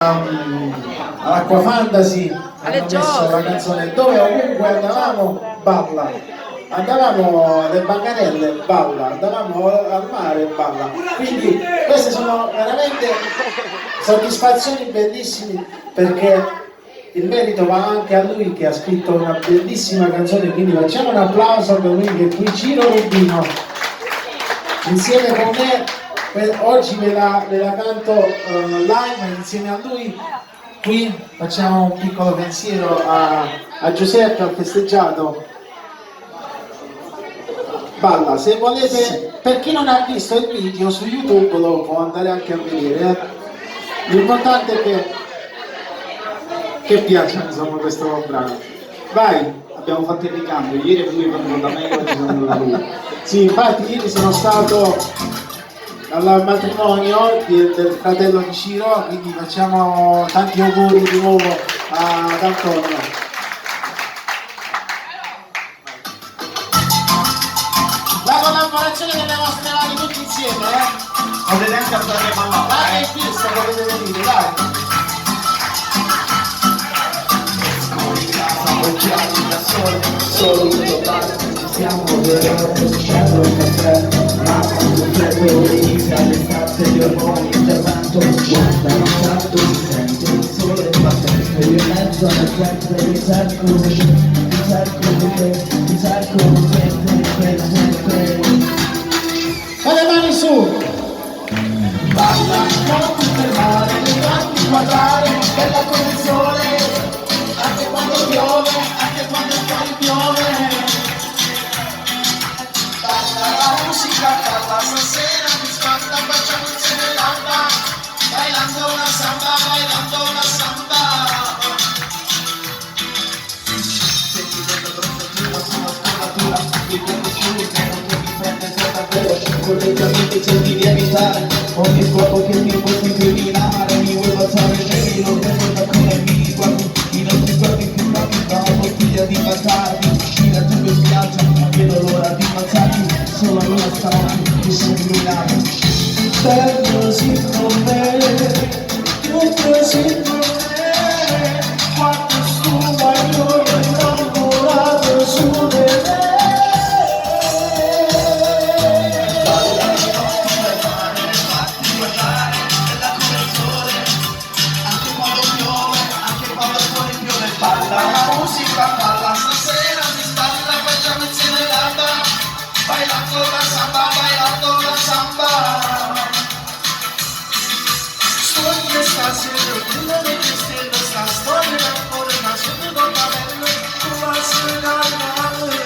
all'Acqua Fantasy hanno messo la canzone Dove ovunque andavamo balla, andavamo alle bancarelle balla, andavamo al mare balla. Quindi queste sono veramente soddisfazioni bellissime, perché il merito va anche a lui che ha scritto una bellissima canzone. Quindi facciamo un applauso per lui, che è qui Ciro Rubino insieme con me. Oggi ve la canto live insieme a lui. Qui facciamo un piccolo pensiero a Giuseppe, al festeggiato. Balla, se volete, per chi non ha visto il video su YouTube lo può andare anche a vedere. L'importante è che piaccia, insomma, questo brano. Vai! Abbiamo fatto il ricambio, ieri è venuto da me e oggi sono venuto da lui. Sì, infatti ieri sono stato al matrimonio del fratello di Ciro, quindi facciamo tanti auguri di nuovo ad Antonio. La collaborazione delle vostre mani tutti insieme, Potete anche andare a ballare. Dai in pista, potete venire, dai. Solo in totale, siamo veloci, scendo il caffè, ma quando freddo inizia l'estate di ormoni, intervento, guarda, tanto si sente il sole battente, io in mezzo alla gente mi cerco di te. Con le mani su! Balla, non ti fermare, non fatti guardare, bella come il sole, anche quando piove, anche quando fuori piove. Balla la musica, parla stasera, mi spanta, facciamo insieme l'alba, bailando la samba, bailando la samba. Senti questa trozzatura sulla scolatura, mi prendo su, non mi prende davvero, collegamente cerchi di evitare ogni scopo che mi può incriminare, mi vuoi passare scegli, non tengo da come mi guardi, i nostri sguardi più rapidi da una bottiglia di Bacardi, uscire tu in spiaggia, non vedo l'ora di passarti, solo in una stanotte che sono illuminati. Te così con me, tu così con me, quando stufa io innamorato su di te. La musica parla stasera, si spalla, facciamo insieme l'alba, bailando la samba, bailando la samba. Sogno stasera, quello delle stelle, sta storia d'amore, ma sempre con la bella, tu la sera male,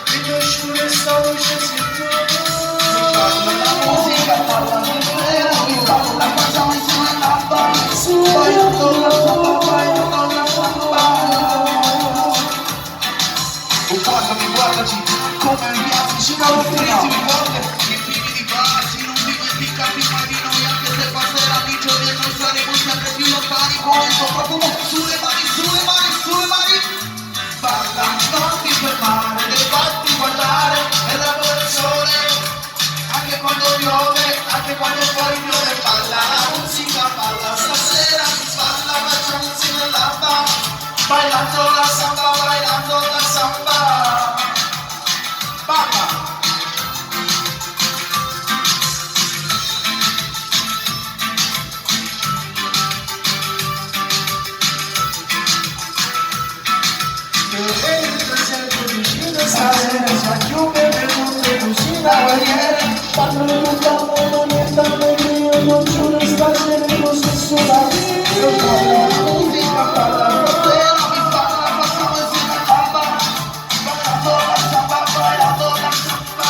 mi piace sta luce si trova. La musica parla stasera, si spalla, facciamo insieme l'alba, bailando la samba, bailando la samba. Guardaci, come mi piace, ci sono bellissime cose, i figli di baci, non ti picca prima di noi, anche se passerà i giorni e noi saremo sempre più lontani, con il tuo profumo sulle mani, sulle mani, sulle mani. Balla, non ti fermare, devi farti guardare, è la il sole, anche quando piove, anche quando fuori piove. Balla, la musica balla, stasera si spalla, facciamo insieme l'alba, bailando la samba, bailando la samba. Stasera sa chiude per tutte cucina barriere, quando non andiamo non niente io non giuro stasera non stesso la vita. La musica parla stasera, mi parla, facciamo insieme l'alba, bailando la samba, bailando la samba.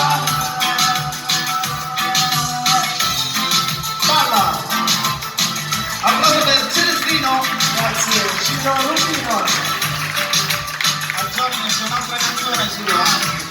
Balla! Applauso per Celestrino, grazie, Ciro Rubino. Al giorno c'è un'altra canzone, Ciro.